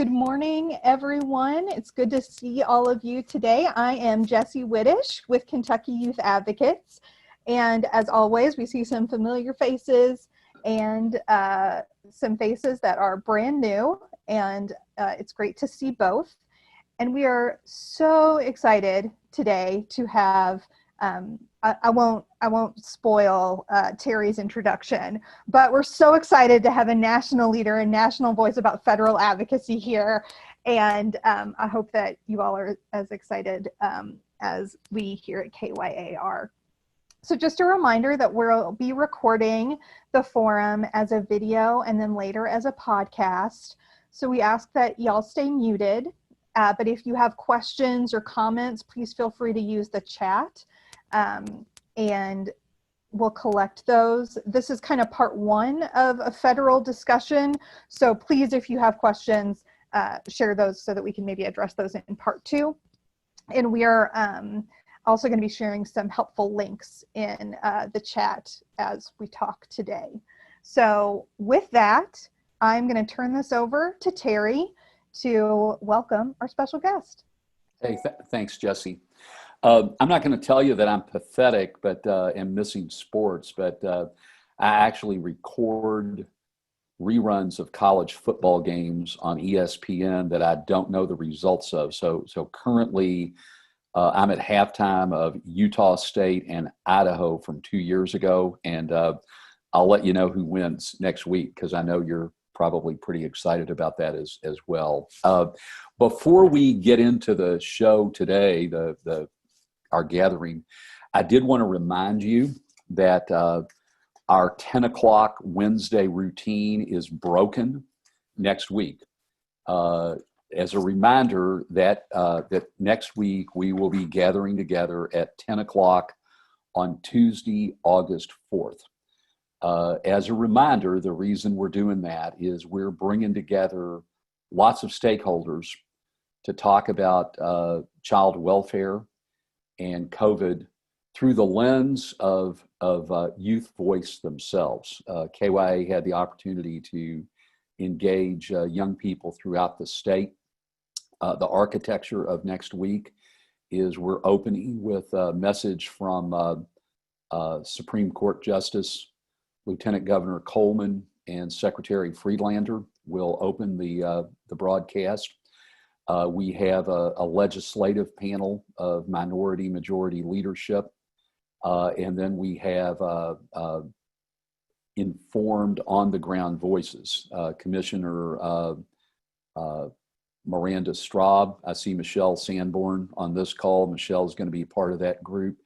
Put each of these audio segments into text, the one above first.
Good morning, everyone. It's good to see all of you today. I am Jessie Whittish with Kentucky Youth Advocates. And as always, we see some familiar faces and some faces that are brand new. And it's great to see both. And we are so excited today to have I won't spoil Terry's introduction, but we're so excited to have a national leader and national voice about federal advocacy here. And I hope that you all are as excited as we here at KYA are. So just a reminder that we'll be recording the forum as a video and then later as a podcast. So we ask that y'all stay muted, but if you have questions or comments, please feel free to use the chat. And we'll collect those. This is kind of part one of a federal discussion. So please, if you have questions, share those so that we can maybe address those in part two. And we are also going to be sharing some helpful links in the chat as we talk today. So with that, I'm going to turn this over to Terry to welcome our special guest. Hey, thanks, Jessie. I'm not going to tell you that I'm pathetic, but am missing sports. But I actually record reruns of college football games on ESPN that I don't know the results of. So currently, I'm at halftime of Utah State and Idaho from 2 years ago, and I'll let you know who wins next week because I know you're probably pretty excited about that as well. Before we get into the show today, our gathering, I did want to remind you that our 10 o'clock Wednesday routine is broken next week. As a reminder that next week we will be gathering together at 10 o'clock on Tuesday, August 4th. As a reminder, the reason we're doing that is we're bringing together lots of stakeholders to talk about child welfare and COVID through the lens of youth voice themselves. KYA had the opportunity to engage young people throughout the state. The architecture of next week is we're opening with a message from Supreme Court Justice Lieutenant Governor Coleman and Secretary Friedlander will open the broadcast. We have a legislative panel of minority majority leadership. And then we have informed on the ground voices. Commissioner Miranda Straub, I see Michelle Sanborn on this call. Michelle is going to be part of that group.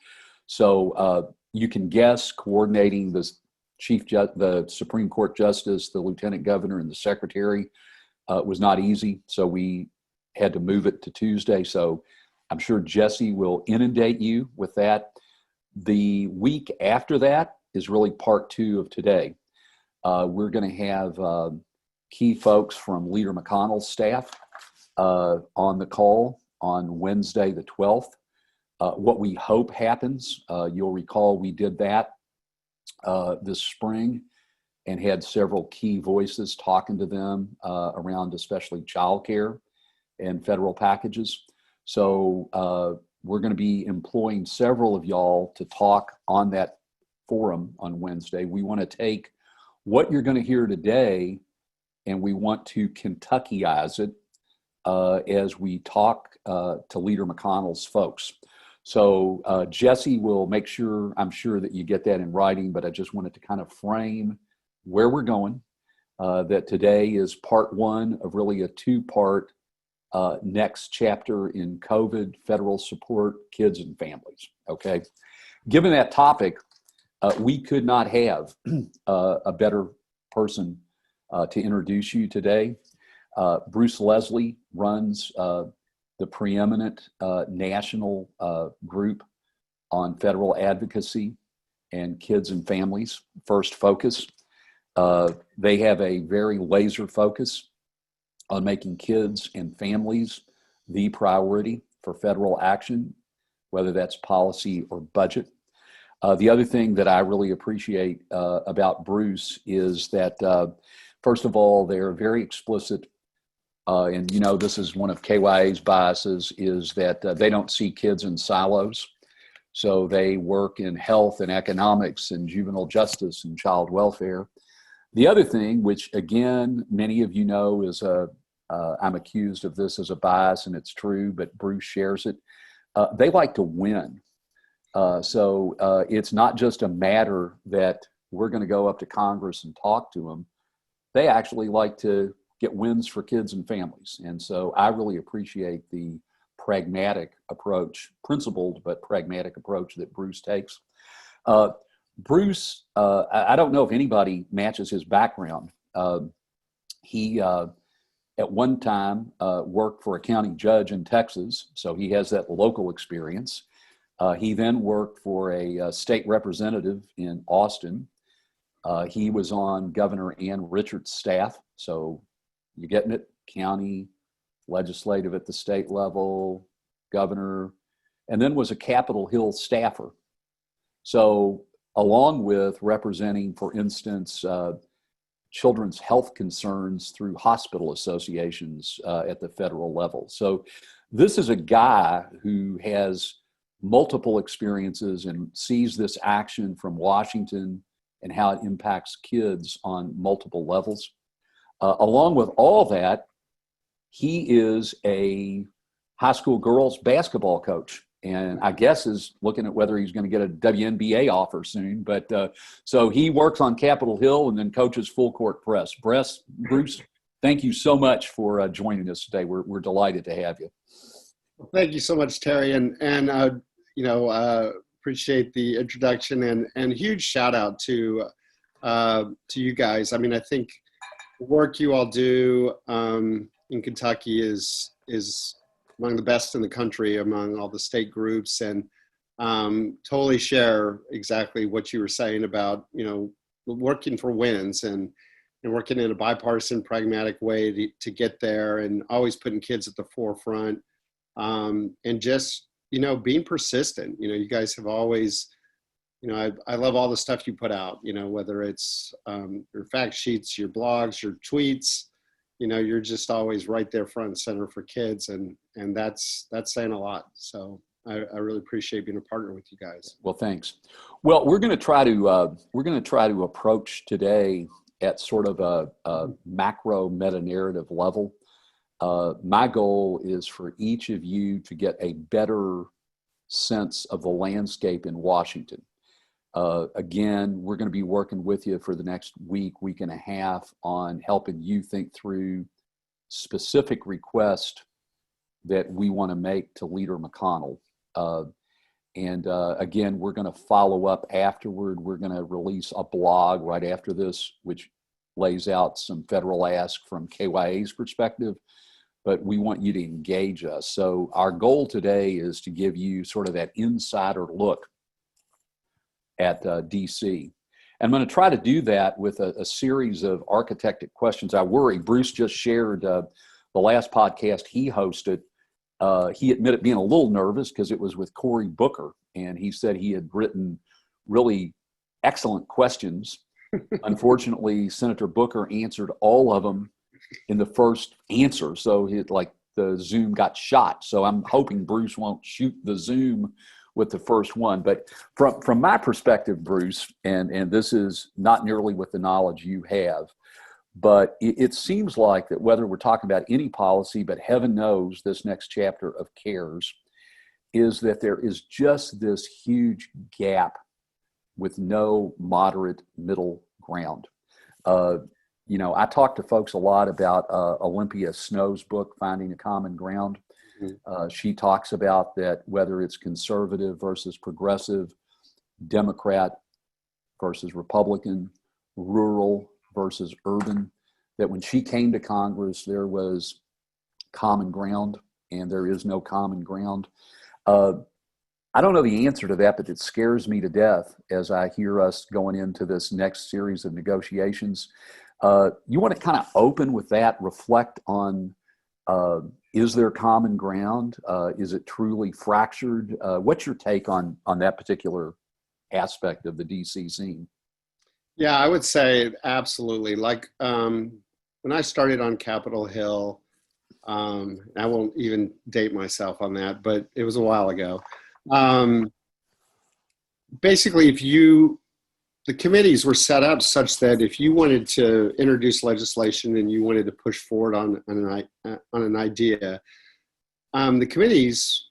So you can guess coordinating the Supreme Court Justice, the Lieutenant Governor, and the Secretary was not easy. So we had to move it to Tuesday. So I'm sure Jessie will inundate you with that. The week after that is really part two of today. We're going to have key folks from Leader McConnell's staff on the call on Wednesday, the 12th. What we hope happens, you'll recall we did that this spring and had several key voices talking to them around especially childcare and federal packages. So we're going to be employing several of y'all to talk on that forum on Wednesday. We want to take what you're going to hear today and we want to Kentuckyize it as we talk to Leader McConnell's folks. So Jessie will make sure, I'm sure that you get that in writing, but I just wanted to kind of frame where we're going, that today is part one of really a two-part next chapter in COVID, federal support, kids and families, okay? Given that topic, we could not have a better person to introduce you today. Bruce Lesley runs the preeminent national group on federal advocacy and kids and families, First Focus. They have a very laser focus on making kids and families the priority for federal action, whether that's policy or budget. The other thing that I really appreciate about Bruce is that, first of all, they're very explicit And you know, this is one of KYA's biases, is that they don't see kids in silos. So they work in health and economics and juvenile justice and child welfare. The other thing, which again, many of you know, is I'm accused of this as a bias, and it's true, but Bruce shares it. They like to win. So it's not just a matter that we're going to go up to Congress and talk to them. They actually like to get wins for kids and families. And so I really appreciate the pragmatic approach, principled but pragmatic approach that Bruce takes. Bruce, I don't know if anybody matches his background. He at one time worked for a county judge in Texas, so he has that local experience. He then worked for a state representative in Austin. He was on Governor Ann Richards' staff, so you're getting it, county, legislative at the state level, governor, and then was a Capitol Hill staffer. So along with representing, for instance, children's health concerns through hospital associations at the federal level. So this is a guy who has multiple experiences and sees this action from Washington and how it impacts kids on multiple levels. Along with all that, he is a high school girls basketball coach, and I guess is looking at whether he's going to get a WNBA offer soon. But so he works on Capitol Hill and then coaches full court press. Bruce, thank you so much for joining us today. We're delighted to have you. Well, thank you so much, Terry, and appreciate the introduction, and huge shout out to you guys. I mean, I think the work you all do in Kentucky is among the best in the country among all the state groups, and totally share exactly what you were saying about, you know, working for wins and working in a bipartisan, pragmatic way to get there, and always putting kids at the forefront, and just, you know, being persistent. You know, you guys have always, you know, I love all the stuff you put out, you know, whether it's your fact sheets, your blogs, your tweets, you know, you're just always right there front and center for kids. And that's saying a lot. So I really appreciate being a partner with you guys. Well, thanks. Well, we're going to try to approach today at sort of a macro meta narrative level. My goal is for each of you to get a better sense of the landscape in Washington. Again, we're going to be working with you for the next week and a half on helping you think through specific requests that we want to make to Leader McConnell. Again, we're going to follow up afterward. We're going to release a blog right after this, which lays out some federal ask from KYA's perspective, but we want you to engage us. So our goal today is to give you sort of that insider look at DC. And I'm going to try to do that with a series of architectic questions. I worry, Bruce just shared the last podcast he hosted. He admitted being a little nervous because it was with Cory Booker, and he said he had written really excellent questions. Unfortunately, Senator Booker answered all of them in the first answer, so the Zoom got shot. So I'm hoping Bruce won't shoot the Zoom with the first one. But from my perspective, Bruce, and this is not nearly with the knowledge you have, but it seems like that whether we're talking about any policy, but heaven knows this next chapter of CARES, is that there is just this huge gap with no moderate middle ground. You know, I talk to folks a lot about Olympia Snow's book, Finding a Common Ground. She talks about that whether it's conservative versus progressive, Democrat versus Republican, rural versus urban, that when she came to Congress, there was common ground, and there is no common ground. I don't know the answer to that, but it scares me to death as I hear us going into this next series of negotiations. You want to kind of open with that, reflect on, is there common ground? Is it truly fractured? What's your take on that particular aspect of the DC scene? Yeah, I would say absolutely. Like when I started on Capitol Hill, I won't even date myself on that, but it was a while ago. Basically, the committees were set up such that if you wanted to introduce legislation and you wanted to push forward on an idea, the committees,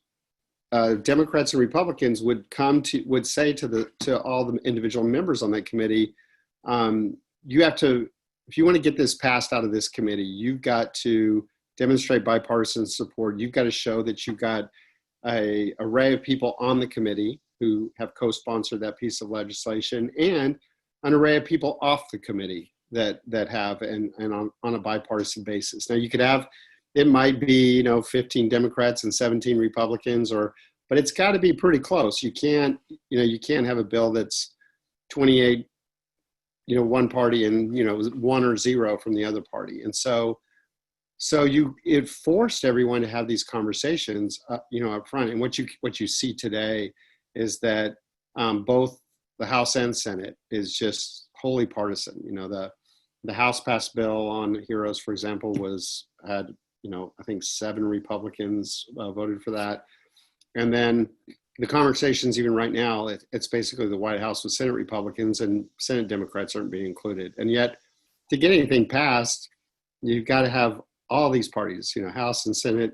Democrats and Republicans, would say to all the individual members on that committee, you have to, if you want to get this passed out of this committee, you've got to demonstrate bipartisan support. You've got to show that you've got an array of people on the committee who have co-sponsored that piece of legislation, and an array of people off the committee that have and on a bipartisan basis. Now you could have, it might be 15 Democrats and 17 Republicans, but it's got to be pretty close. You can't have a bill that's 28 one party and 1 or 0 from the other party. And so it forced everyone to have these conversations up front. And what you see today is that both the House and Senate is just wholly partisan. The House passed bill on HEROES, for example, had I think 7 Republicans voted for that. And then the conversations even right now, it's basically the White House with Senate Republicans, and Senate Democrats aren't being included. And yet to get anything passed, you've got to have all these parties, House and Senate,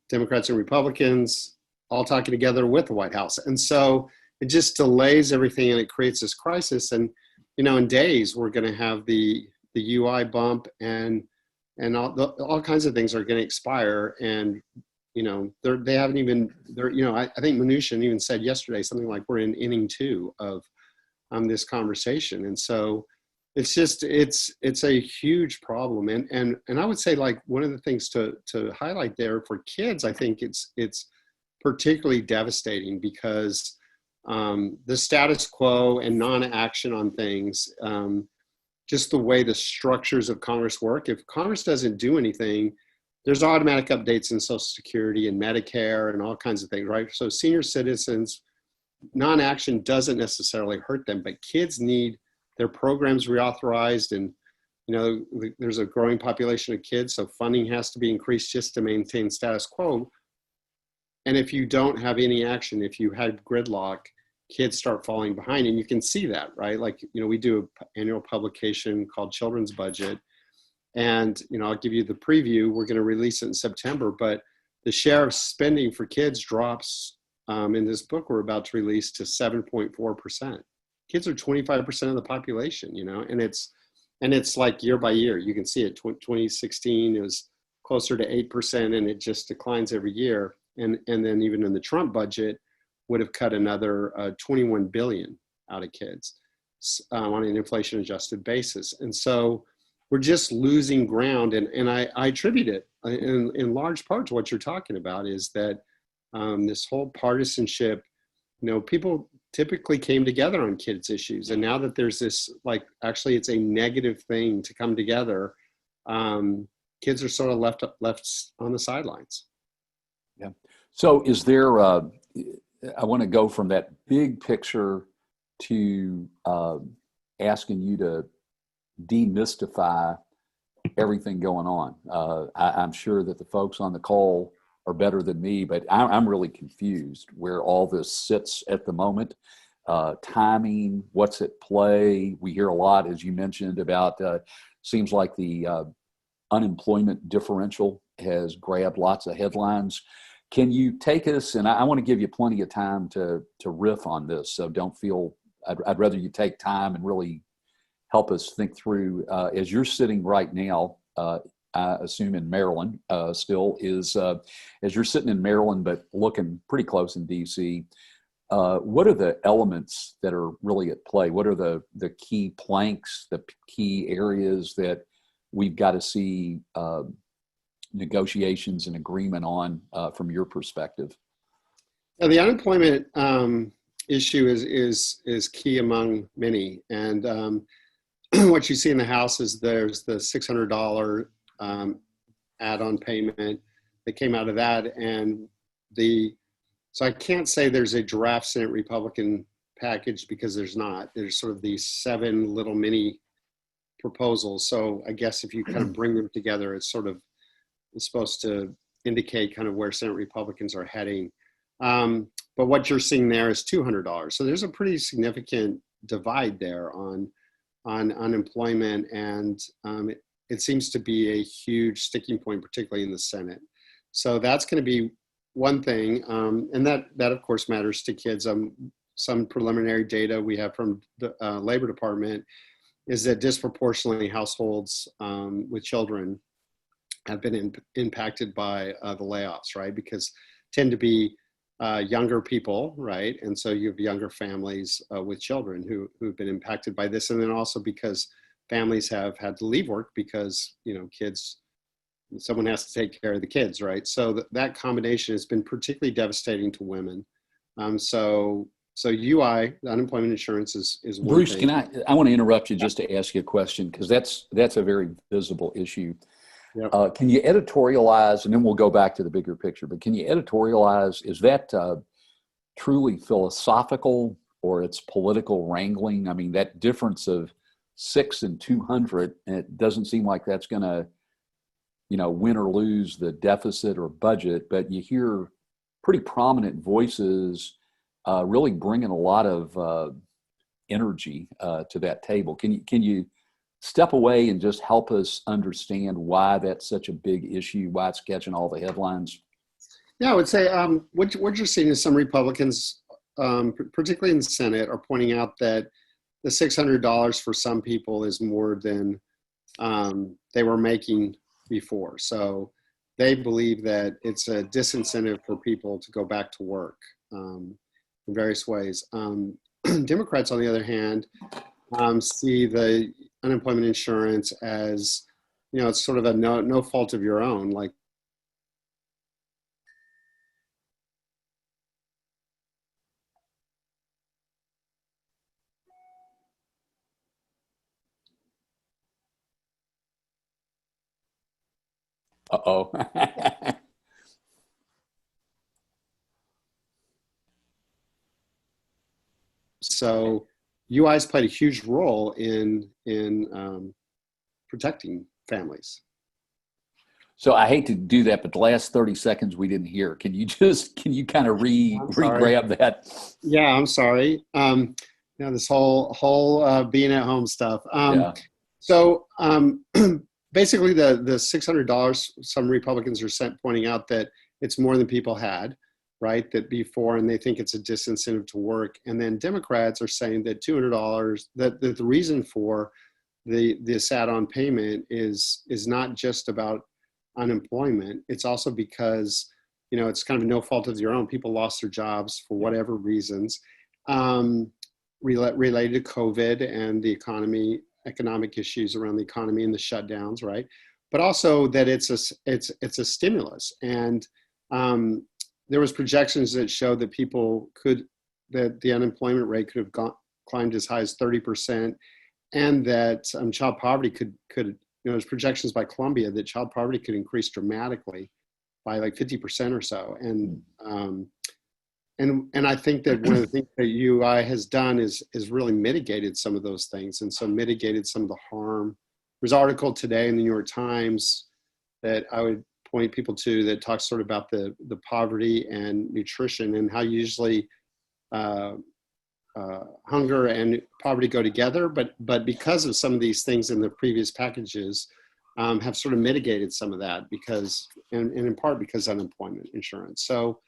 Democrats and Republicans, all talking together with the White House. And so it just delays everything, and it creates this crisis. And, in days, we're going to have the UI bump, and all kinds of things are going to expire. And, they haven't even, I think Mnuchin even said yesterday, something like we're in inning 2 of this conversation. And so it's a huge problem. And I would say, like, one of the things to highlight there for kids, I think it's particularly devastating because the status quo and non-action on things, just the way the structures of Congress work. If Congress doesn't do anything, there's automatic updates in Social Security and Medicare and all kinds of things, right? So senior citizens, non-action doesn't necessarily hurt them, but kids need their programs reauthorized. And, there's a growing population of kids, so funding has to be increased just to maintain status quo. And if you don't have any action, if you had gridlock, kids start falling behind. And you can see that, right? Like, we do an annual publication called Children's Budget. And, I'll give you the preview. We're going to release it in September, but the share of spending for kids drops in this book we're about to release to 7.4%. Kids are 25% of the population, and it's like year by year. You can see it. 2016 is closer to 8%, and it just declines every year. And then even in the Trump budget would have cut another 21 billion out of kids on an inflation adjusted basis. And so we're just losing ground. And I attribute it in large part to what you're talking about, is that this whole partisanship, people typically came together on kids issues. And now that there's this, actually it's a negative thing to come together, kids are sort of left on the sidelines. Yeah. So is there, I want to go from that big picture to asking you to demystify everything going on. I'm sure that the folks on the call are better than me, but I'm really confused where all this sits at the moment. Timing, what's at play. We hear a lot, as you mentioned, about seems like the unemployment differential has grabbed lots of headlines. Can you take us, and I want to give you plenty of time to riff on this, so don't feel, I'd rather you take time and really help us think through, as you're sitting right now, I assume in Maryland still, as you're sitting in Maryland but looking pretty close in DC, what are the elements that are really at play? What are the key planks, the key areas that we've got to see negotiations and agreement on from your perspective? Now, the unemployment issue is key among many. And what you see in the House is there's the $600 add-on payment that came out of that. And so I can't say there's a draft Senate Republican package, because there's not. There's sort of these 7 little mini proposals. So I guess if you kind of bring them together, it's sort of is supposed to indicate kind of where Senate Republicans are heading. But what you're seeing there is $200. So there's a pretty significant divide there on unemployment, and it seems to be a huge sticking point, particularly in the Senate. So that's going to be one thing, and that of course matters to kids. Some preliminary data we have from the Labor Department is that disproportionately households with children have been impacted by the layoffs, right? Because tend to be younger people, right? And so you have younger families with children who've been impacted by this. And then also because families have had to leave work because, kids, someone has to take care of the kids, right? So that combination has been particularly devastating to women. So UI, unemployment insurance is one Bruce, thing. I want to interrupt you just to ask you a question, because that's a very visible issue. Yep. Can you editorialize, and then we'll go back to the bigger picture, but can you editorialize, is that truly philosophical or it's political wrangling? I mean, that difference of 6 and 200, and it doesn't seem like that's going to, win or lose the deficit or budget, but you hear pretty prominent voices really bringing a lot of energy to that table. Can you step away and just help us understand why that's such a big issue, why it's catching all the headlines? Yeah, I would say what you're seeing is some Republicans, particularly in the Senate, are pointing out that the $600 for some people is more than they were making before. So they believe that it's a disincentive for people to go back to work in various ways. Democrats, on the other hand, see the unemployment insurance as, it's sort of a no fault of your own, like, Uh-oh. So UI's played a huge role in protecting families. So I hate to do that, but the last 30 seconds we didn't hear. Can you kind of re-grab that? Yeah, I'm sorry. This whole being at home stuff. Yeah. So basically the $600, some Republicans are pointing out that it's more than people had, right? That before, and they think it's a disincentive to work. And then Democrats are saying that $200, that the reason for this add-on payment is not just about unemployment. It's also because, it's kind of no fault of your own. People lost their jobs for whatever reasons, related to COVID and the economic issues around the economy and the shutdowns, right? But also that it's a stimulus. And there was projections that showed that that the unemployment rate could have climbed as high as 30%, and that child poverty could there's projections by Columbia that child poverty could increase dramatically by like 50% or so. And I think that one of the things that UI has done is really mitigated some of those things, and so mitigated some of the harm. There's an article today in the New York Times that I would point people to that talks sort of about the poverty and nutrition, and how usually hunger and poverty go together, but because of some of these things in the previous packages, have sort of mitigated some of that because, and in part because unemployment insurance. So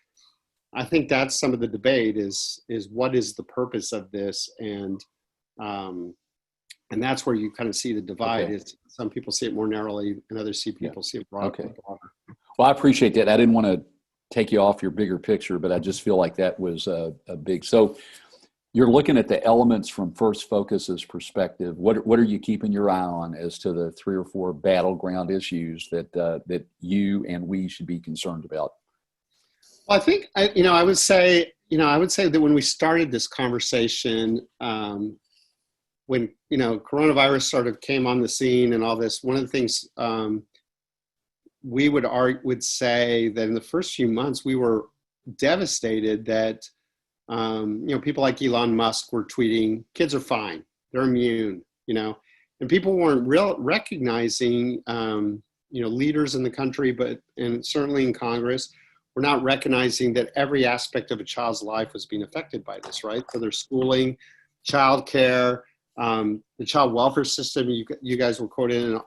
I think that's some of the debate is what is the purpose of this, and that's where you kind of see the divide. Okay. Is some people see it more narrowly, and others see people see it broader. Okay. Well, I appreciate that. I didn't want to take you off your bigger picture, but I just feel like that was a big. So you're looking at the elements from First Focus's perspective. What are you keeping your eye on as to the 3 or 4 battleground issues that you and we should be concerned about? Well, I think I would say that when we started this conversation, when coronavirus sort of came on the scene and all this, one of the things we would say that in the first few months we were devastated that people like Elon Musk were tweeting, kids are fine, they're immune, and people weren't recognizing leaders in the country, and certainly in Congress, we're not recognizing that every aspect of a child's life was being affected by this, right? So their schooling, childcare, the child welfare system. You guys were quoted in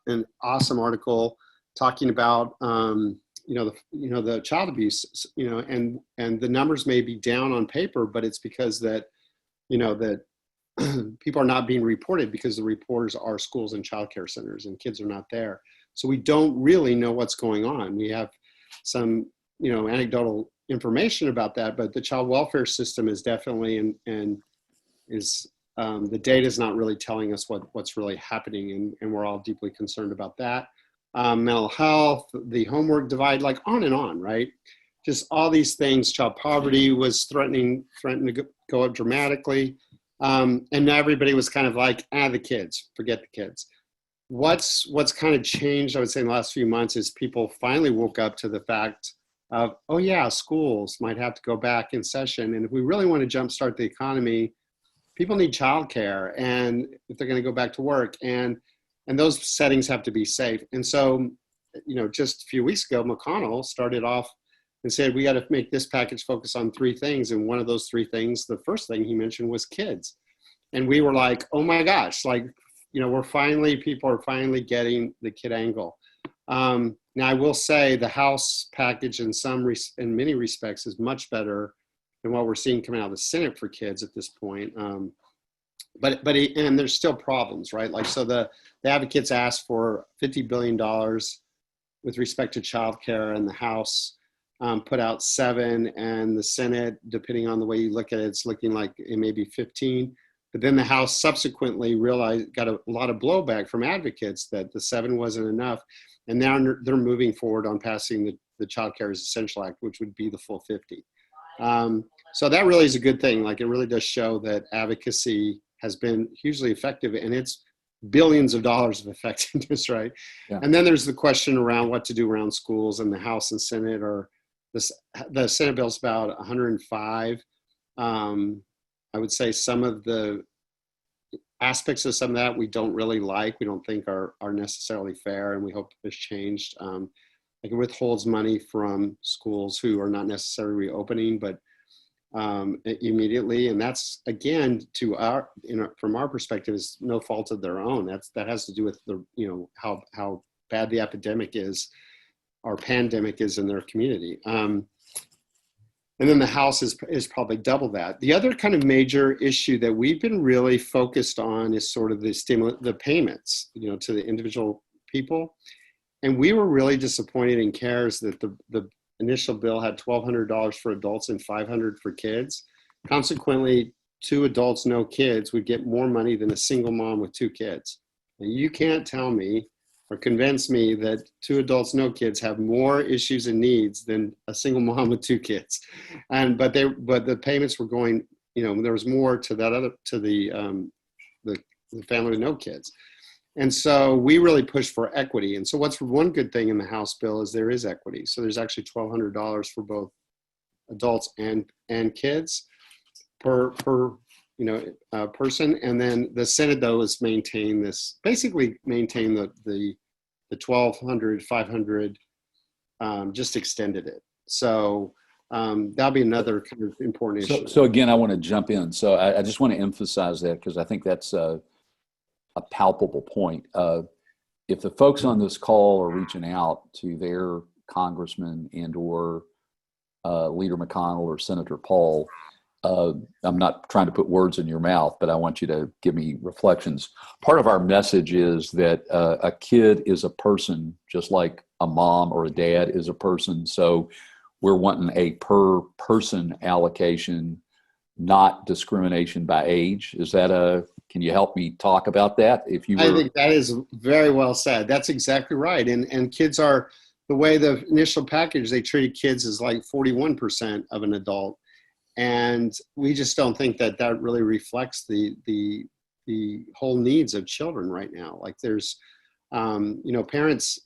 an awesome article talking about the child abuse, and the numbers may be down on paper, but it's because that people are not being reported because the reporters are schools and childcare centers, and kids are not there. So we don't really know what's going on. We have some anecdotal information about that, but the child welfare system is definitely the data is not really telling us what's really happening, and we're all deeply concerned about that. Mental health, the homework divide, like on and on, right? Just all these things. Child poverty was threatening to go up dramatically, and now everybody was kind of like, the kids, forget the kids. What's kind of changed, I would say, in the last few months is people finally woke up to the fact of, oh yeah, schools might have to go back in session, and if we really want to jumpstart the economy, people need childcare, and if they're going to go back to work, and those settings have to be safe. And so, just a few weeks ago, McConnell started off and said, we got to make this package focus on 3 things. And one of those 3 things, the first thing he mentioned was kids. And we were like, oh my gosh, people are finally getting the kid angle. Now I will say the House package in many respects is much better than what we're seeing coming out of the Senate for kids at this point. But there's still problems, right? Like, so the advocates asked for $50 billion with respect to childcare, and the House put out 7, and the Senate, depending on the way you look at it, it's looking like it may be 15. But then the House subsequently got a lot of blowback from advocates that the 7 wasn't enough. And now they're moving forward on passing the Child Care is Essential Act, which would be the full 50. So that really is a good thing. Like, it really does show that advocacy has been hugely effective, and it's billions of dollars of effectiveness, right? Yeah. And then there's the question around what to do around schools, and the House and Senate the Senate bill's about 105. I would say some of the aspects of some of that we don't really like, we don't think are necessarily fair, and we hope is changed. Like, it withholds money from schools who are not necessarily reopening, but immediately, and that's, again, from our perspective, is no fault of their own. That has to do with how bad the epidemic is, or pandemic is, in their community. And then the House is probably double that. The other kind of major issue that we've been really focused on is sort of the payments, to the individual people. And we were really disappointed in CARES that the initial bill had $1,200 for adults and $500 for kids. Consequently, 2 adults, no kids would get more money than a single mom with 2 kids. And you can't tell me or convince me that 2 adults, no kids have more issues and needs than a single mom with 2 kids. But the payments were going, there was more to the family with no kids. And so we really pushed for equity. And so what's one good thing in the House bill is there is equity. So there's actually $1,200 for both adults and kids per person. And then the Senate, though, has maintained the $1,200, $500, just extended it. So that'll be another kind of important issue. So again, I want to jump in. So I just want to emphasize that, because I think that's a palpable point. If the folks on this call are reaching out to their congressman or Leader McConnell or Senator Paul, I'm not trying to put words in your mouth, but I want you to give me reflections. Part of our message is that a kid is a person, just like a mom or a dad is a person. So we're wanting a per person allocation, not discrimination by age. Can you help me talk about that? I think that is very well said. That's exactly right. And kids are, the way the initial package, they treated kids as like 41% of an adult. And we just don't think that really reflects the whole needs of children right now. Like, there's, parents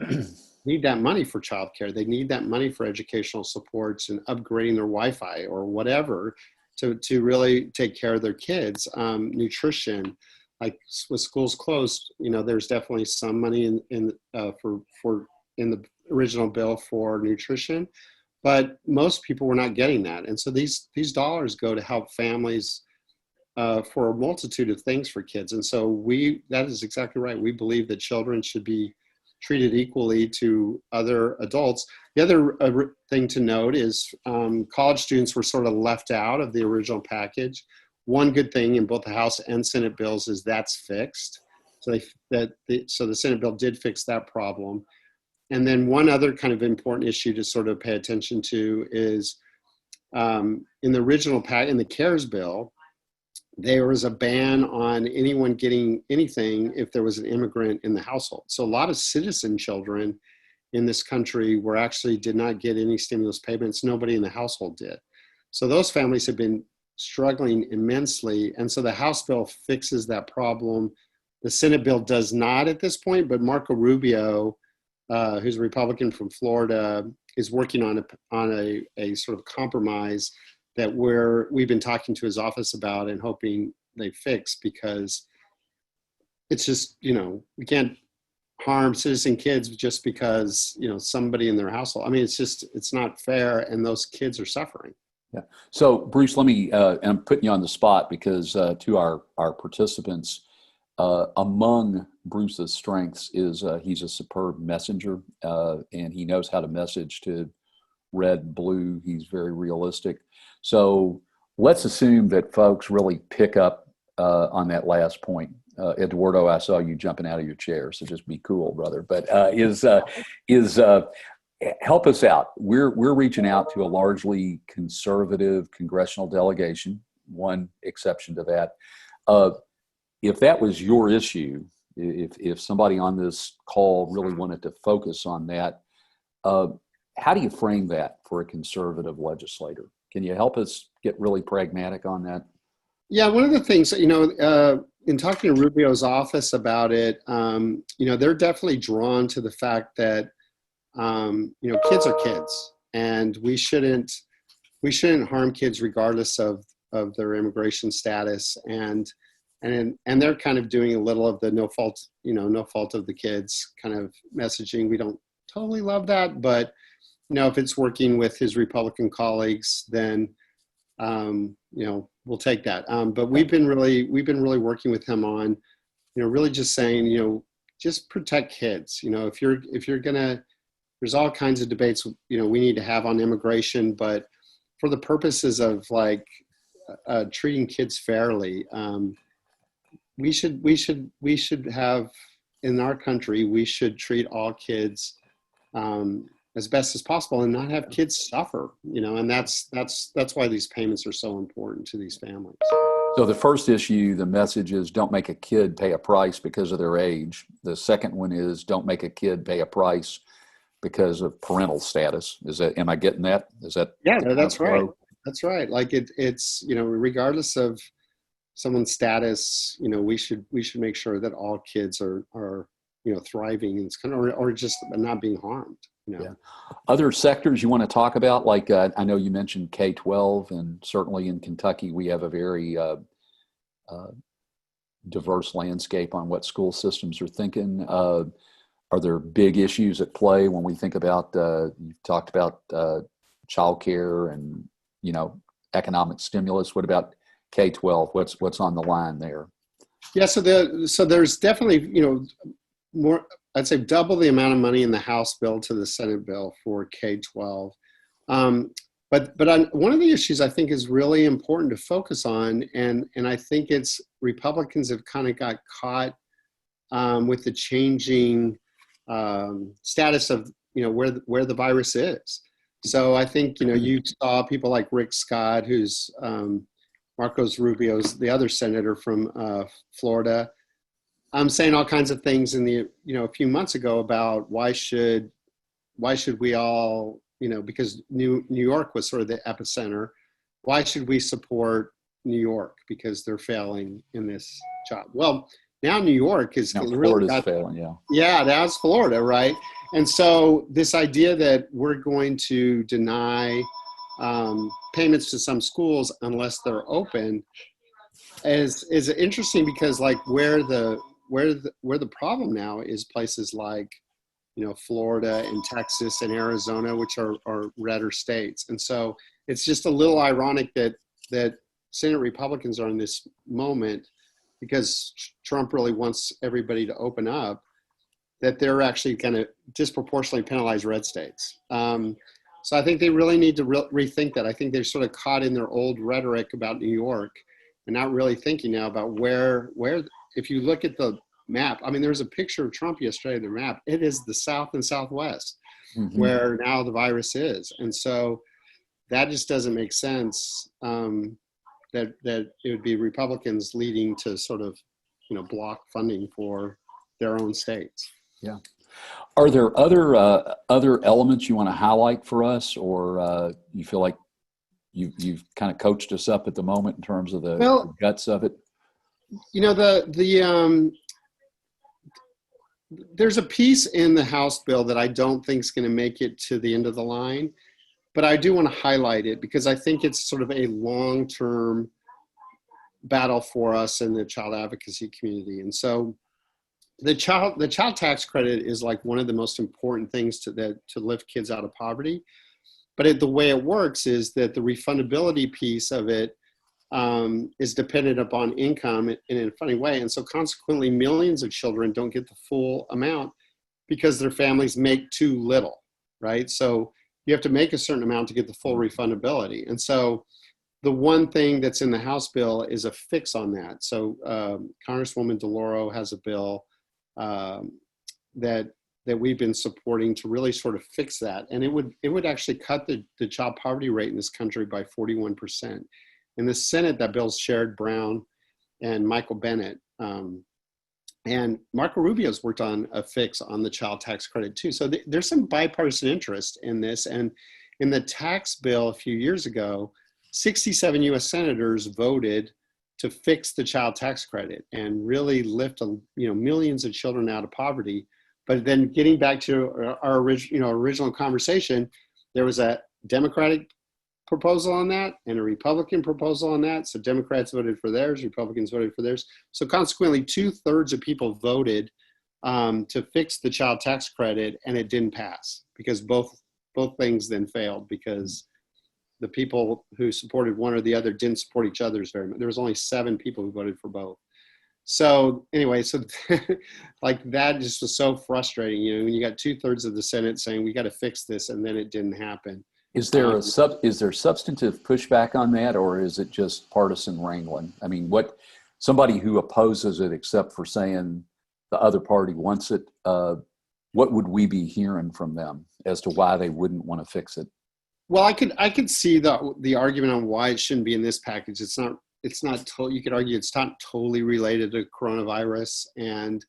need that money for childcare. They need that money for educational supports and upgrading their Wi-Fi or whatever to really take care of their kids, nutrition. like with schools closed, there's definitely some money in the original bill for nutrition, but most people were not getting that. And so these dollars go to help families for a multitude of things for kids. And so that is exactly right. We believe that children should be treated equally to other adults. The other thing to note is college students were sort of left out of the original package. One good thing in both the House and Senate bills is that's fixed. So the Senate bill did fix that problem. And then one other kind of important issue to sort of pay attention to is in the original in the CARES bill, there was a ban on anyone getting anything if there was an immigrant in the household. So a lot of citizen children in this country did not get any stimulus payments. Nobody in the household did. So those families have been struggling immensely. And so the House bill fixes that problem. The Senate bill does not at this point, but Marco Rubio, who's a Republican from Florida, is working on a sort of compromise that we've been talking to his office about and hoping they fix, because it's just, we can't harm citizen kids just because, somebody in their household. I mean, it's not fair, and those kids are suffering. Yeah. So Bruce, let me, and I'm putting you on the spot because to our participants, among Bruce's strengths is he's a superb messenger, and he knows how to message to red, blue. He's very realistic. So let's assume that folks really pick up on that last point. Eduardo, I saw you jumping out of your chair, so just be cool, brother. But help us out. We're reaching out to a largely conservative congressional delegation. One exception to that. If that was your issue, if somebody on this call really wanted to focus on that, how do you frame that for a conservative legislator? Can you help us get really pragmatic on that? Yeah, one of the things, in talking to Rubio's office about it, they're definitely drawn to the fact that, kids are kids, and we shouldn't harm kids regardless of their immigration status. And they're kind of doing a little of the no fault of the kids kind of messaging. We don't totally love that, but if it's working with his Republican colleagues, then we'll take that. But we've been really working with him on, really just saying, just protect kids. If you're gonna, there's all kinds of debates, we need to have on immigration, but for the purposes of treating kids fairly, we should have, in our country, we should treat all kids as best as possible and not have kids suffer, and that's why these payments are so important to these families. So the first issue, the message is don't make a kid pay a price because of their age. The second one is don't make a kid pay a price because of parental status. Am I getting that? Is that? Yeah, that's right. That's right. It's, regardless of someone's status, we should make sure that all kids are thriving in this country, or just not being harmed. Yeah. Other sectors you want to talk about? Like I know you mentioned K-12, and certainly in Kentucky we have a very diverse landscape on what school systems are thinking. Are there big issues at play when we think about? You've talked about childcare and economic stimulus. What about K-12? What's on the line there? Yeah, so there's definitely more. I'd say double the amount of money in the House bill to the Senate bill for K-12. But one of the issues I think is really important to focus on, and I think it's Republicans have kind of got caught with the changing status of where the virus is. So I think you saw people like Rick Scott, who's Marcos Rubio's the other senator from Florida. I'm saying all kinds of things in the a few months ago about why should we all because New York was sort of the epicenter. Why should we support New York because they're failing in this job? Well, now New York is really failing. Yeah, that's Florida, right? And so this idea that we're going to deny payments to some schools unless they're open, is interesting because like where the problem now is places like, you know, Florida and Texas and Arizona, which are redder states. And so it's just a little ironic that Senate Republicans are in this moment, because Trump really wants everybody to open up, that they're actually going to disproportionately penalize red states. So I think they really need to rethink that. I think they're sort of caught in their old rhetoric about New York and not really thinking now about where, if you look at the map, I mean, there's a picture of Trump yesterday, the map, it is the South and Southwest where now the virus is. And so that just doesn't make sense, that it would be Republicans leading to sort of, you know, block funding for their own states. Yeah. Are there other elements you want to highlight for us, or you feel like you've kind of coached us up at the moment in terms of the guts of it? You know, there's a piece in the House bill that I don't think is going to make it to the end of the line, but I do want to highlight it because I think it's sort of a long-term battle for us in the child advocacy community. And so the child tax credit is like one of the most important things to lift kids out of poverty. But the way it works is that the refundability piece of it is dependent upon income in a funny way. And so consequently, millions of children don't get the full amount because their families make too little, right? So you have to make a certain amount to get the full refundability. And so the one thing that's in the House bill is a fix on that. So Congresswoman DeLauro has a bill that we've been supporting to really sort of fix that. And it would actually cut the child poverty rate in this country by 41%. In the Senate, that bill's Sherrod Brown and Michael Bennett. And Marco Rubio's worked on a fix on the child tax credit too. So there's some bipartisan interest in this. And in the tax bill a few years ago, 67 US senators voted to fix the child tax credit and really lift, millions of children out of poverty. But then getting back to our original conversation, there was a Democratic proposal on that and a Republican proposal on that. So Democrats voted for theirs, Republicans voted for theirs. So consequently, 2/3 of people voted to fix the child tax credit, and it didn't pass because both things then failed because the people who supported one or the other didn't support each other's very much. There was only 7 people who voted for both. So anyway, so like that just was so frustrating, when you got 2/3 of the Senate saying we got to fix this, and then it didn't happen. Is there is there substantive pushback on that, or is it just partisan wrangling? I mean, somebody who opposes it, except for saying the other party wants it, what would we be hearing from them as to why they wouldn't want to fix it? Well, I could see the argument on why it shouldn't be in this package. It's not you could argue it's not totally related to coronavirus, and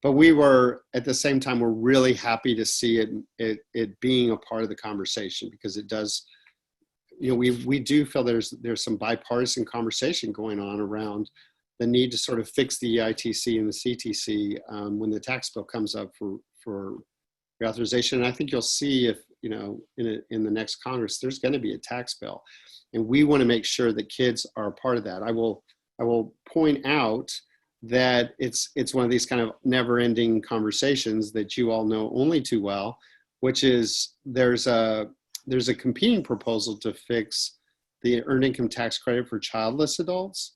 but we were at the same time we're really happy to see it being a part of the conversation, because it does, we do feel there's some bipartisan conversation going on around the need to sort of fix the EITC and the CTC when the tax bill comes up for reauthorization. And I think you'll see if in the next Congress there's going to be a tax bill, and we want to make sure that kids are a part of that. I will point out that it's one of these kind of never-ending conversations that you all know only too well, which is there's a competing proposal to fix the earned income tax credit for childless adults.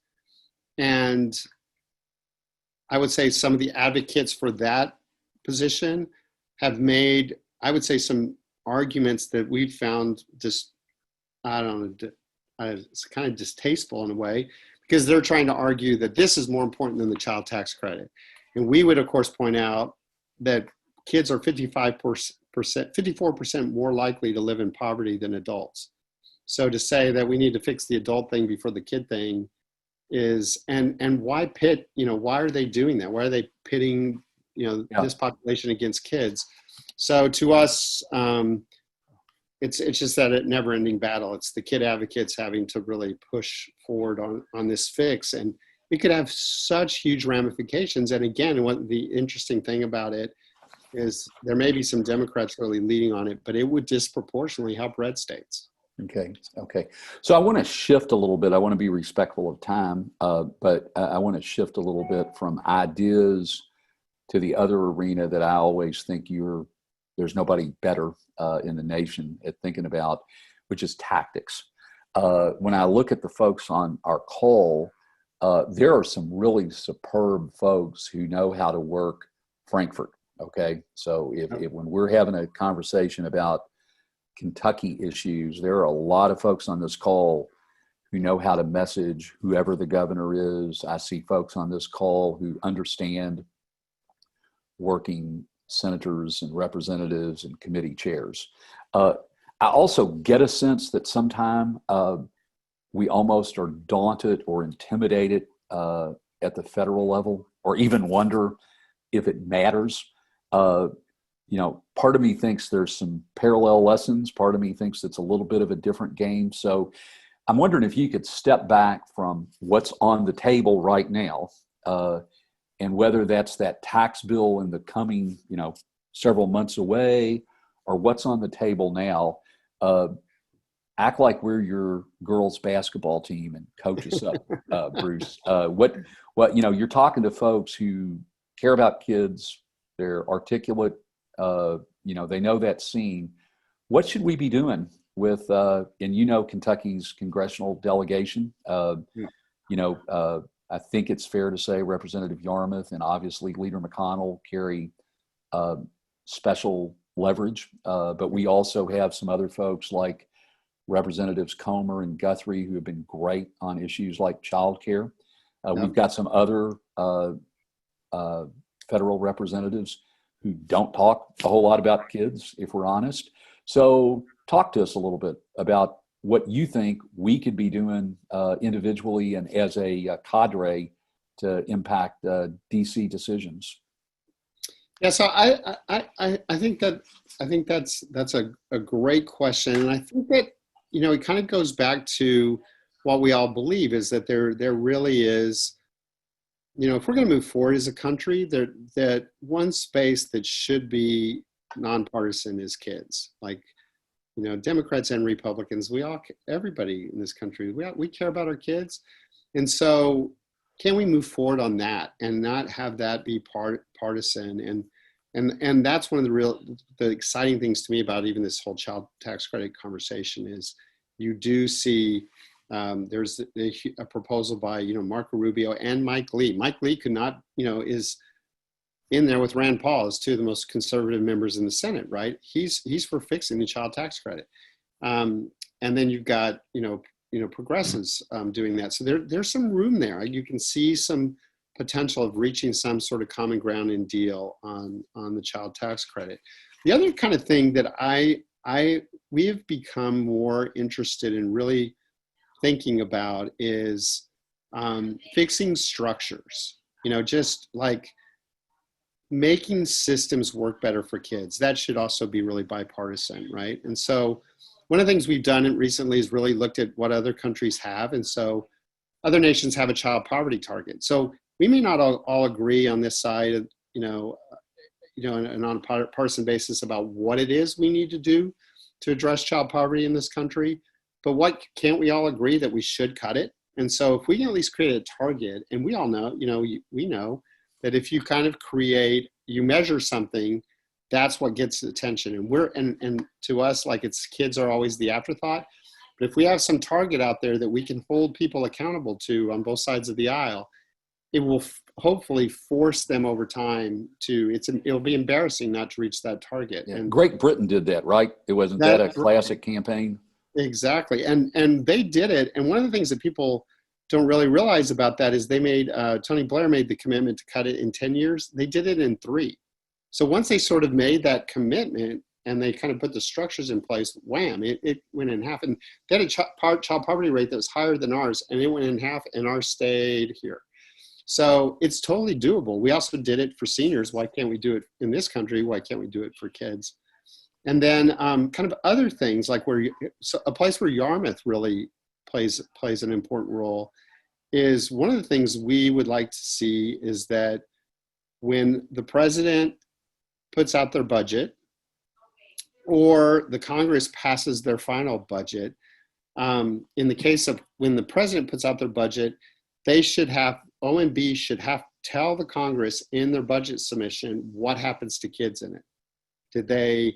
And I would say some of the advocates for that position have made, I would say, some arguments that we've found just, I don't know, it's kind of distasteful in a way, because they're trying to argue that this is more important than the child tax credit. And we would, of course, point out that kids are 54% more likely to live in poverty than adults. So to say that we need to fix the adult thing before the kid thing is, and why pit, why are they doing that? Why are they pitting, this population against kids? So to us, it's just that never-ending battle. It's the kid advocates having to really push forward on this fix, and it could have such huge ramifications. And again, what the interesting thing about it is there may be some Democrats really leading on it, but it would disproportionately help red states. Okay. Okay. So I want to shift a little bit. I want to be respectful of time, but I want to shift a little bit from ideas to the other arena that I always think there's nobody better in the nation at thinking about, which is tactics. When I look at the folks on our call, there are some really superb folks who know how to work Frankfurt. Okay. So if when we're having a conversation about Kentucky issues, there are a lot of folks on this call who know how to message whoever the governor is. I see folks on this call who understand working senators and representatives and committee chairs. I also get a sense that sometime we almost are daunted or intimidated at the federal level, or even wonder if it matters. Part of me thinks there's some parallel lessons. Part of me thinks it's a little bit of a different game. So I'm wondering if you could step back from what's on the table right now, and whether that's that tax bill in the coming, several months away, or what's on the table now. Act like we're your girls' basketball team and coach us up, Bruce. You're talking to folks who care about kids. They're articulate. They know that scene. What should we be doing with, Kentucky's congressional delegation? I think it's fair to say Representative Yarmouth and obviously Leader McConnell carry special leverage, but we also have some other folks like Representatives Comer and Guthrie who have been great on issues like childcare. We've got some other federal representatives who don't talk a whole lot about kids, if we're honest. So talk to us a little bit about what you think we could be doing individually and as a cadre to impact DC decisions. Yeah, so I think that's a great question, and I think that it kind of goes back to what we all believe is that there really is, if we're going to move forward as a country, that one space that should be nonpartisan is kids. Like, Democrats and Republicans, everybody in this country, we care about our kids. And so can we move forward on that and not have that be partisan? And that's one of the exciting things to me about even this whole child tax credit conversation is you do see there's a proposal by, Marco Rubio and Mike Lee. Mike Lee could not, is in there with Rand Paul as two of the most conservative members in the Senate, right? He's for fixing the child tax credit. And then you've got, progressives doing that. So there's some room there. You can see some potential of reaching some sort of common ground and deal on the child tax credit. The other kind of thing that we have become more interested in really thinking about is fixing structures, just like making systems work better for kids. That should also be really bipartisan, right? And so one of the things we've done recently is really looked at what other countries have. And so other nations have a child poverty target. So we may not all agree on this side of, and on a partisan basis about what it is we need to do to address child poverty in this country. But can't we all agree that we should cut it? And so if we can at least create a target, and we all know, we know that if you kind of you measure something, that's what gets attention. And to us, like kids are always the afterthought. But if we have some target out there that we can hold people accountable to on both sides of the aisle, it will hopefully force them over time it'll be embarrassing not to reach that target. Yeah. And Great Britain did that, right? It wasn't that a classic campaign? Exactly. And they did it. And one of the things that people don't really realize about that is Tony Blair made the commitment to cut it in 10 years. They did it in 3. So once they sort of made that commitment and they kind of put the structures in place, wham, it went in half. And they had a child poverty rate that was higher than ours, and it went in half, and ours stayed here. So it's totally doable. We also did it for seniors. Why can't we do it in this country? Why can't we do it for kids? And then kind of other things like a place where Yarmouth really plays an important role is one of the things we would like to see is that when the president puts out their budget or the Congress passes their final budget, in the case of when the president puts out their budget, they should have, OMB should have to tell the Congress in their budget submission what happens to kids in it. Did they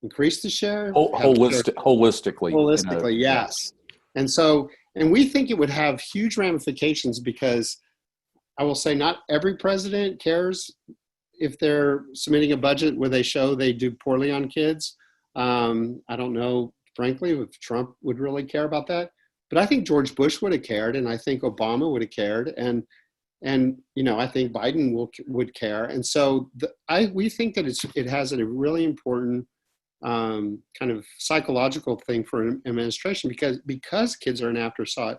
increase the share? Holistically. Holistically, yes. And so, and we think it would have huge ramifications because I will say not every president cares if they're submitting a budget where they show they do poorly on kids. I don't know, frankly, if Trump would really care about that. But I think George Bush would have cared, and I think Obama would have cared, and you know, I think Biden would care. And so we think that it has a really important kind of psychological thing for an administration because kids are an afterthought.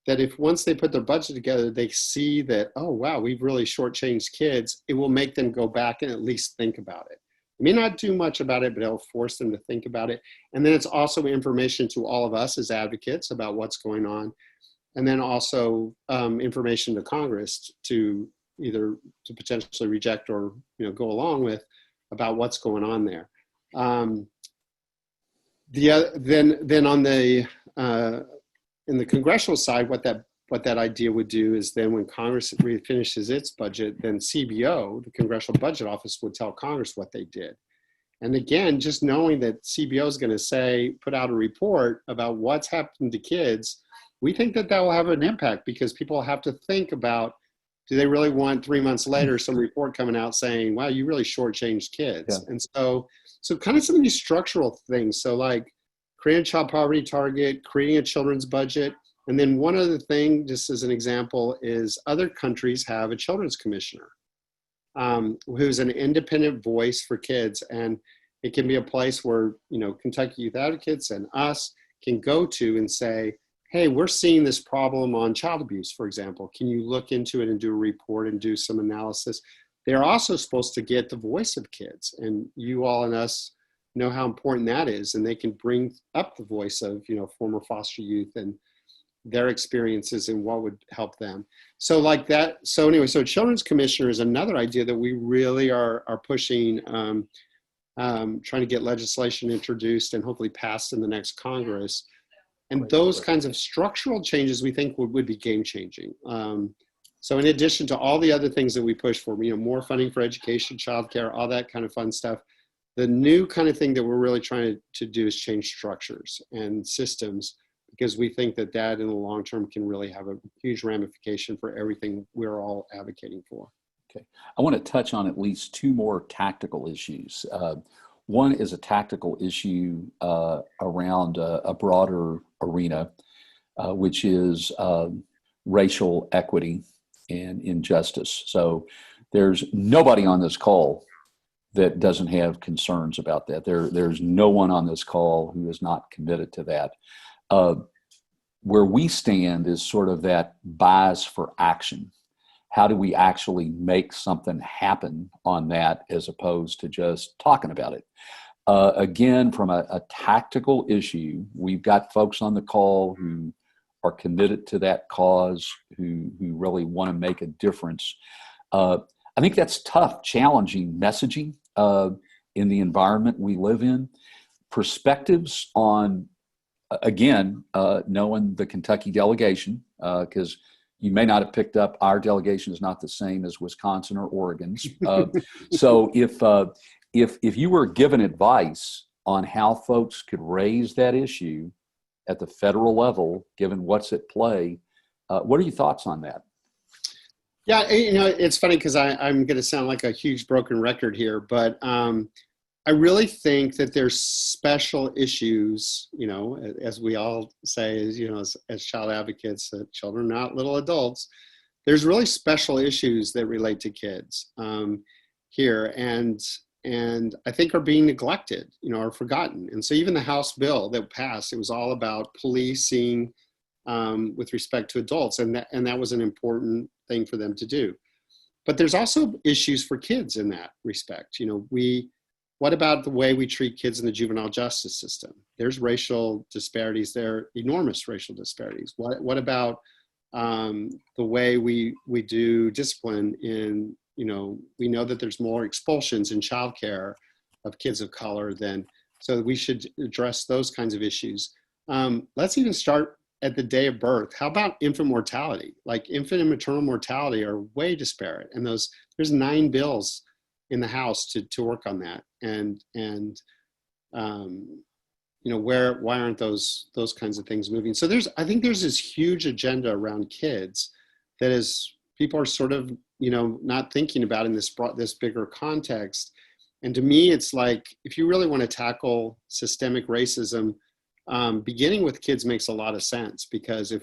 That if once they put their budget together, they see that, oh wow, we've really shortchanged kids, it will make them go back and at least think about it. It may not do much about it, but it'll force them to think about it. And then it's also information to all of us as advocates about what's going on. And then also information to Congress to either to potentially reject or, you know, go along with about what's going on there. Then on the in the congressional side, what that idea would do is then when Congress finishes its budget, then CBO, the Congressional Budget Office, would tell Congress what they did. And again, just knowing that CBO is going to put out a report about what's happened to kids, we think that will have an impact because people have to think about, do they really want 3 months later some report coming out saying, wow, you really shortchanged kids? Yeah. And so kind of some of these structural things. So like creating a child poverty target, creating a children's budget. And then one other thing, just as an example, is other countries have a children's commissioner who's an independent voice for kids. And it can be a place where, you know, Kentucky Youth Advocates and us can go to and say, hey, we're seeing this problem on child abuse, for example. Can you look into it and do a report and do some analysis? They're also supposed to get the voice of kids. And you all and us know how important that is. And they can bring up the voice of, you know, former foster youth and their experiences and what would help them. So like that. So anyway, so Children's Commissioner is another idea that we really are pushing, trying to get legislation introduced and hopefully passed in the next Congress. And those kinds of structural changes we think would be game changing. So in addition to all the other things that we push for, you know, more funding for education, childcare, all that kind of fun stuff, the new kind of thing that we're really trying to do is change structures and systems, because we think that in the long term can really have a huge ramification for everything we're all advocating for. Okay, I want to touch on at least two more tactical issues. One is a tactical issue around a broader arena, which is racial equity and injustice. So there's nobody on this call that doesn't have concerns about that. There's no one on this call who is not committed to that. Where we stand is sort of that bias for action. How do we actually make something happen on that as opposed to just talking about it? Again, from a tactical issue, we've got folks on the call who are committed to that cause, who really want to make a difference. I think that's tough, challenging messaging in the environment we live in. Perspectives on, again, knowing the Kentucky delegation, because you may not have picked up, our delegation is not the same as Wisconsin or Oregon's. So if you were given advice on how folks could raise that issue at the federal level, given what's at play, what are your thoughts on that? Yeah, you know, it's funny because I'm going to sound like a huge broken record here, but I really think that there's special issues, you know, as we all say, you know, as child advocates, that children are not little adults. There's really special issues that relate to kids here, and I think are being neglected, you know, or forgotten. And so even the House bill that passed, it was all about policing with respect to adults, and that was an important thing for them to do. But there's also issues for kids in that respect. You know, what about the way we treat kids in the juvenile justice system? There's racial disparities there, enormous racial disparities. What about the way we do discipline in, you know, we know that there's more expulsions in childcare of kids of color so we should address those kinds of issues. let's even start at the day of birth. How about infant mortality? Like infant and maternal mortality are way disparate. And there's 9 bills in the House to work on that. And why aren't those kinds of things moving? So I think there's this huge agenda around kids that is people are sort of, not thinking about in this bigger context. And to me, it's like, if you really want to tackle systemic racism, beginning with kids makes a lot of sense, because if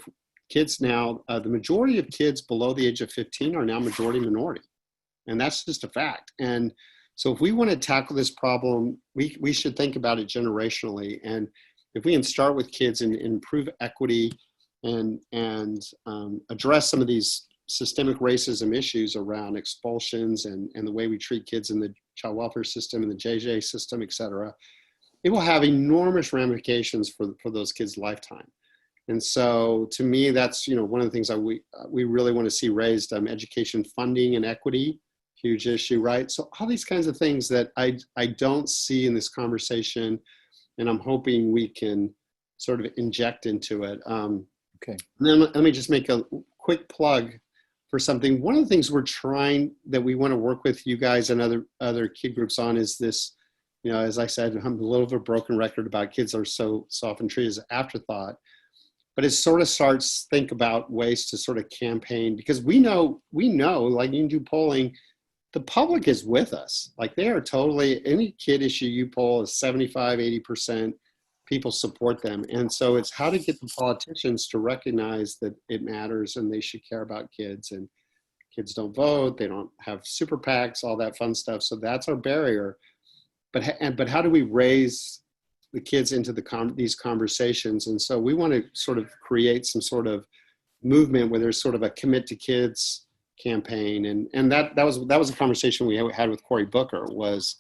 kids now, the majority of kids below the age of 15 are now majority minority. And that's just a fact. And so if we want to tackle this problem, we should think about it generationally. And if we can start with kids and improve equity and address some of these systemic racism issues around expulsions and the way we treat kids in the child welfare system and the JJ system, et cetera, it will have enormous ramifications for those kids' lifetime. And so to me, that's, one of the things that we really want to see raised, education funding and equity, huge issue, right? So all these kinds of things that I don't see in this conversation, and I'm hoping we can sort of inject into it. Okay. And then let me just make a quick plug for something. One of the things that we want to work with you guys and other kid groups on is this, as I said, I'm a little of a broken record about kids are so often treated as an afterthought, but it sort of starts think about ways to sort of campaign, because we know, like you can do polling, the public is with us. Like they are totally, any kid issue you poll is 75, 80% people support them. And so it's how to get the politicians to recognize that it matters and they should care about kids, and kids don't vote. They don't have super PACs, all that fun stuff. So that's our barrier. But how do we raise the kids into these conversations? And so we want to sort of create some sort of movement where there's sort of a Commit to Kids campaign. And that was a conversation we had with Cory Booker was,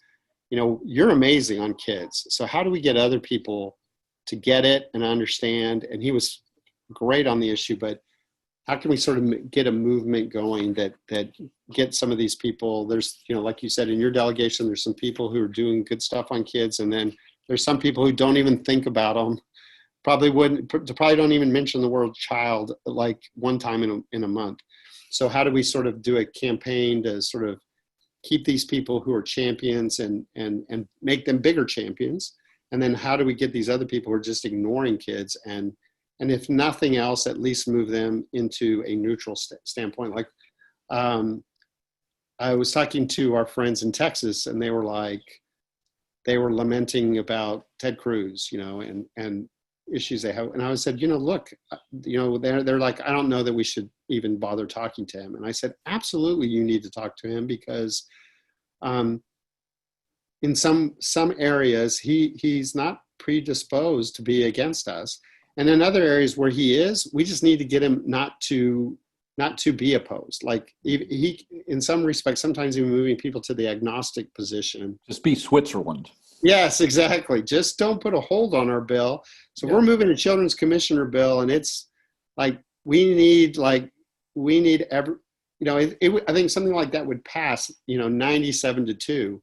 you're amazing on kids. So how do we get other people to get it and understand? And he was great on the issue, but how can we sort of get a movement going that get some of these people? There's, like you said, in your delegation, there's some people who are doing good stuff on kids. And then there's some people who don't even think about them, probably don't even mention the word child like one time in a month. So how do we sort of do a campaign to sort of keep these people who are champions and make them bigger champions? And then how do we get these other people who are just ignoring kids and if nothing else, at least move them into a neutral standpoint? Like I was talking to our friends in Texas, and they were lamenting about Ted Cruz, and issues they have. And I said, look, they're like, I don't know that we should even bother talking to him. And I said, absolutely, you need to talk to him, because in some areas he's not predisposed to be against us, and in other areas where he is, we just need to get him not to be opposed. Like he in some respects, sometimes even moving people to the agnostic position. Just be Switzerland. Yes, exactly. Just don't put a hold on our bill. So we're moving a children's commissioner bill, and it's like we need every, I think something like that would pass, 97-2,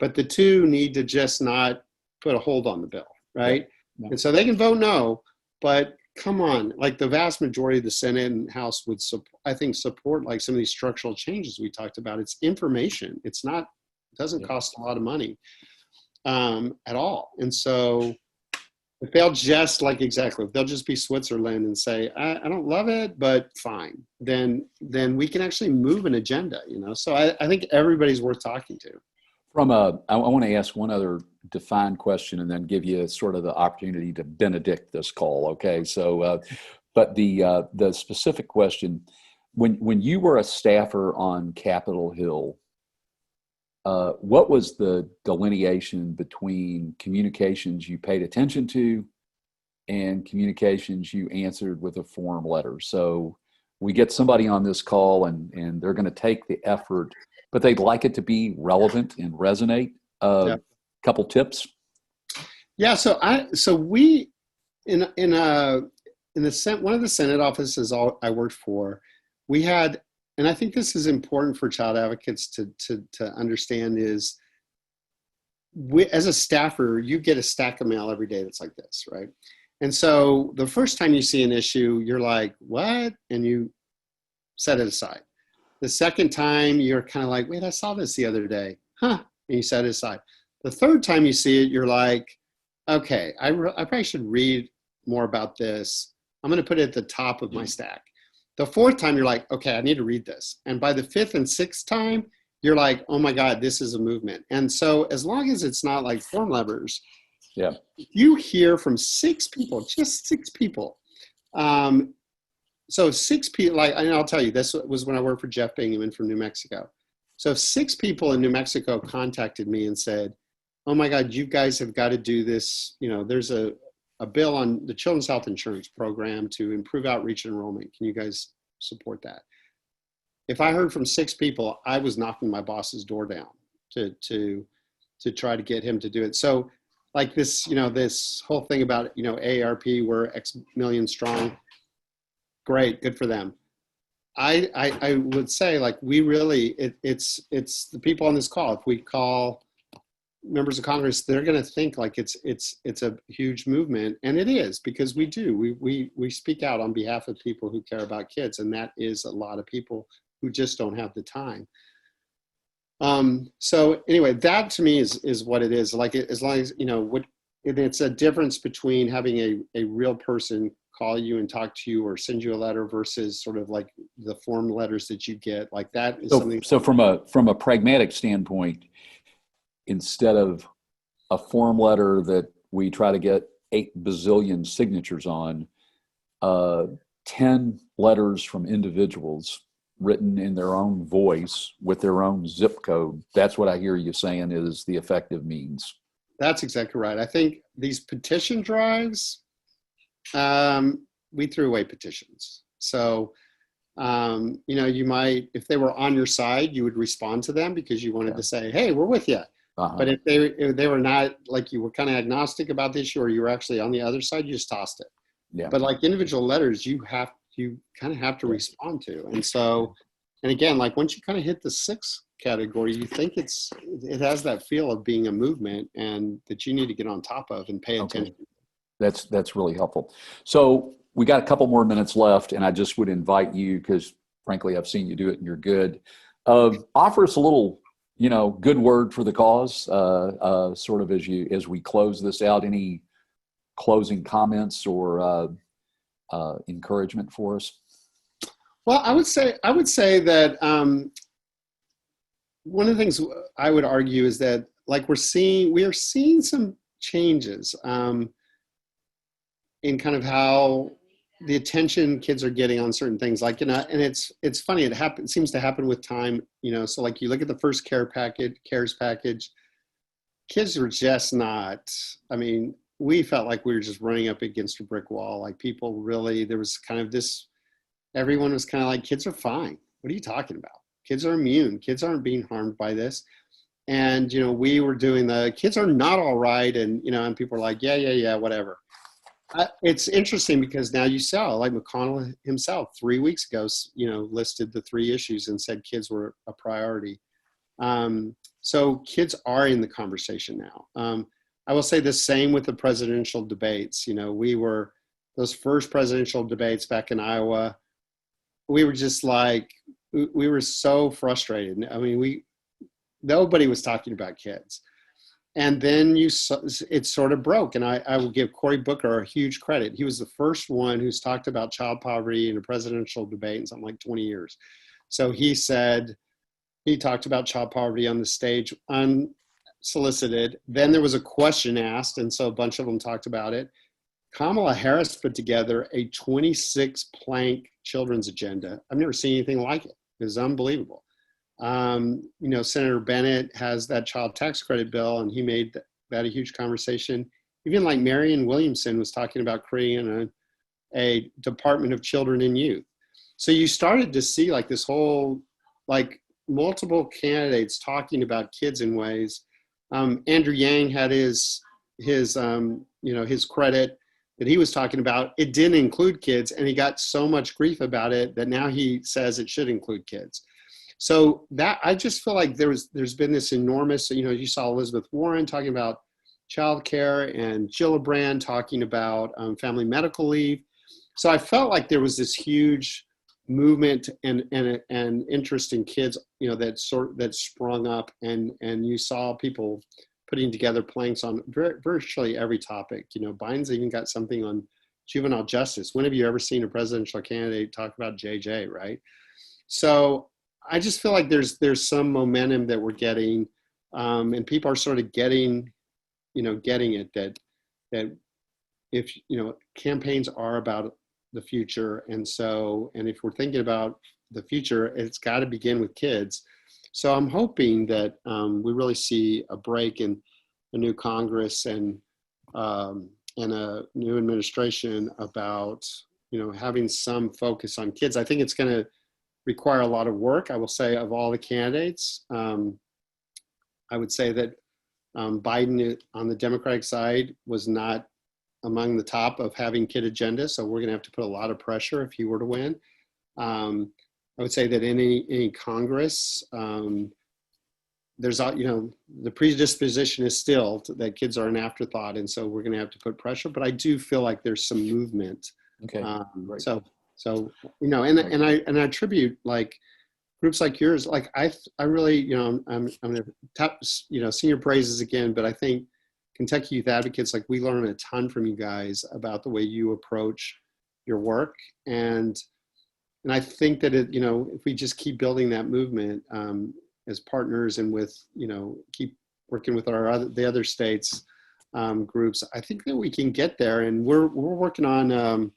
but the 2 need to just not put a hold on the bill, right? Yeah. And so they can vote no, but come on, like the vast majority of the Senate and House would support like some of these structural changes we talked about. It's information. It doesn't cost a lot of money at all. And so if they'll just if they'll just be Switzerland and say, I don't love it, but fine, then we can actually move an agenda, So I think everybody's worth talking to. I want to ask one other defined question and then give you sort of the opportunity to benedict this call. Okay. So, but the specific question, when you were a staffer on Capitol Hill, what was the delineation between communications you paid attention to and communications you answered with a form letter? So we get somebody on this call and they're going to take the effort, but they'd like it to be relevant and resonate. Couple tips. Yeah. So we in one of the Senate offices I worked for, we had, and I think this is important for child advocates to understand, is as a staffer, you get a stack of mail every day that's like this, right? And so the first time you see an issue, you're like, what? And you set it aside. The second time, you're kind of like, wait, I saw this the other day. Huh? And you set it aside. The third time you see it, you're like, okay, I probably should read more about this. I'm going to put it at the top of my stack. The fourth time, you're like, okay, I need to read this. And by the fifth and sixth time, you're like, oh my God, this is a movement. And so as long as it's not like form levers, Yeah. you hear from 6 people, just 6 people. So 6 people, like, and I'll tell you, this was when I worked for Jeff Bingaman from New Mexico. So 6 people in New Mexico contacted me and said, oh my God, you guys have got to do this. You know, there's a bill on the Children's Health Insurance Program to improve outreach and enrollment. Can you guys support that? If I heard from 6 people, I was knocking my boss's door down to try to get him to do it. So like this, you know, this whole thing about, you know, AARP, we're X million strong. Great, good for them. I would say, like, we really, it's the people on this call. If we call members of Congress, they're going to think like it's a huge movement, and it is, because we do. We speak out on behalf of people who care about kids, and that is a lot of people who just don't have the time. So anyway, that to me is what it is. Like, as long as, you know, it's a difference between having a real person call you and talk to you or send you a letter versus sort of like the form letters that you get. Like, that is something. So from a pragmatic standpoint, instead of a form letter that we try to get 8 bazillion signatures on, 10 letters from individuals written in their own voice with their own zip code. That's what I hear you saying is the effective means. That's exactly right. I think these petition drives, we threw away petitions. So, you know, you might, if they were on your side, you would respond to them because you wanted to say, hey, we're with you. But if they were not, like, you were kind of agnostic about the issue, or you were actually on the other side, you just tossed it. Yeah. But like individual letters, you kind of have to respond to. And so, and again, like, once you kind of hit the 6 category, you think it has that feel of being a movement and that you need to get on top of and pay attention. That's really helpful. So we got a couple more minutes left, and I just would invite you, because frankly, I've seen you do it and you're good. Offer us a little, you know, good word for the cause, sort of as we close this out. Any closing comments or encouragement for us? Well, I would say that one of the things I would argue is that, like, we are seeing some changes in kind of how the attention kids are getting on certain things. Like, you know, and it's funny, it seems to happen with time, you know. So like, you look at the first CARES package, kids were just not, I mean, we felt like we were just running up against a brick wall. Like, people really, there was kind of this, everyone was kind of like, kids are fine. What are you talking about? Kids are immune. Kids aren't being harmed by this. And, you know, we were doing the kids are not all right. And, you know, and people are like, yeah, whatever. It's interesting because now you saw, like, McConnell himself 3 weeks ago, you know, listed the 3 issues and said kids were a priority. So kids are in the conversation now. I will say the same with the presidential debates. You know, those first presidential debates back in Iowa, we were just like, we were so frustrated. I mean, nobody was talking about kids. And then it sort of broke. And I will give Cory Booker a huge credit. He was the first one who's talked about child poverty in a presidential debate in something like 20 years. So he talked about child poverty on the stage unsolicited. Then there was a question asked, and so a bunch of them talked about it. Kamala Harris put together a 26-plank children's agenda. I've never seen anything like it. It was unbelievable. You know, Senator Bennett has that child tax credit bill, and he made that a huge conversation. Even like Marianne Williamson was talking about creating a Department of Children and Youth. So you started to see, like, this whole, like, multiple candidates talking about kids in ways. Andrew Yang had his credit that he was talking about. It didn't include kids, and he got so much grief about it that now he says it should include kids. So that, I just feel like there's been this enormous, you know, you saw Elizabeth Warren talking about childcare, and Gillibrand talking about family medical leave. So I felt like there was this huge movement and interest in kids, that sprung up, and you saw people putting together planks on virtually every topic. Biden's even got something on juvenile justice. When have you ever seen a presidential candidate talk about JJ, right? So I just feel like there's some momentum that we're getting, and people are sort of getting it, that if, campaigns are about the future. And if we're thinking about the future, it's got to begin with kids. So I'm hoping that we really see a break in a new Congress and a new administration about, having some focus on kids. I think it's going to require a lot of work. I will say, of all the candidates, I would say that Biden on the Democratic side was not among the top of having kid agenda. So we're going to have to put a lot of pressure if he were to win. I would say that in any Congress, there's, the predisposition is still that kids are an afterthought. And so we're going to have to put pressure, but I do feel like there's some movement. Okay. Right. So, and I attribute like groups like yours, like I really, I'm going to top, senior praises again, but I think Kentucky Youth Advocates, like we learn a ton from you guys about the way you approach your work. And I think that if we just keep building that movement as partners and with, keep working with the other states groups, I think that we can get there. And we're working on,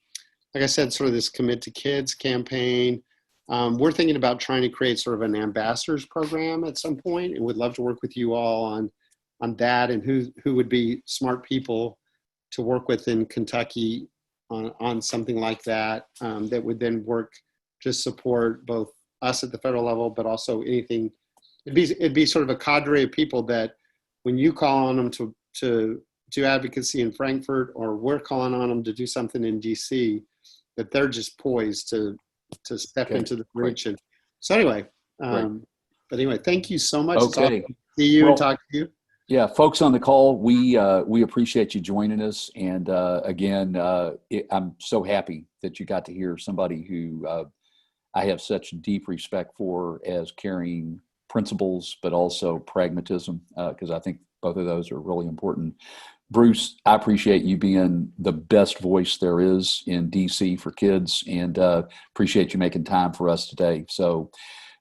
like I said, sort of this Commit to Kids campaign. We're thinking about trying to create sort of an ambassadors program at some point, and would love to work with you all on that, and who would be smart people to work with in Kentucky on something like that, that would then work to support both us at the federal level, but also anything. It'd be sort of a cadre of people that when you call on them to do advocacy in Frankfurt, or we're calling on them to do something in DC, that they're just poised to step into the breach. And so anyway, but anyway, thank you so much. Okay. It's awesome to see you and talk to you. Yeah, folks on the call, we appreciate you joining us. And again, I'm so happy that you got to hear somebody who I have such deep respect for, as carrying principles, but also pragmatism, because I think both of those are really important. Bruce, I appreciate you being the best voice there is in DC for kids, and appreciate you making time for us today. So,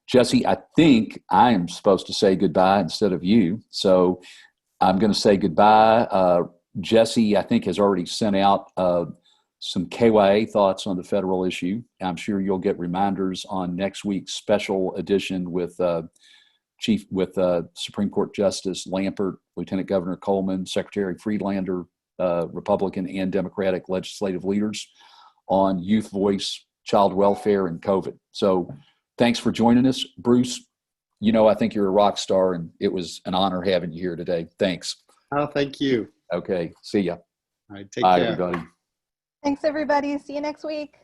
Jesse, I think I am supposed to say goodbye instead of you. So I'm going to say goodbye. Jesse, I think, has already sent out some KYA thoughts on the federal issue. I'm sure you'll get reminders on next week's special edition with Supreme Court Justice Lampert, Lieutenant Governor Coleman, Secretary Friedlander, Republican and Democratic legislative leaders on youth voice, child welfare, and COVID. So thanks for joining us, Bruce. I think you're a rock star, and it was an honor having you here today. Thanks. Oh, thank you. Okay. See ya. All right. Take Bye, care. everybody. Thanks, everybody. See you next week.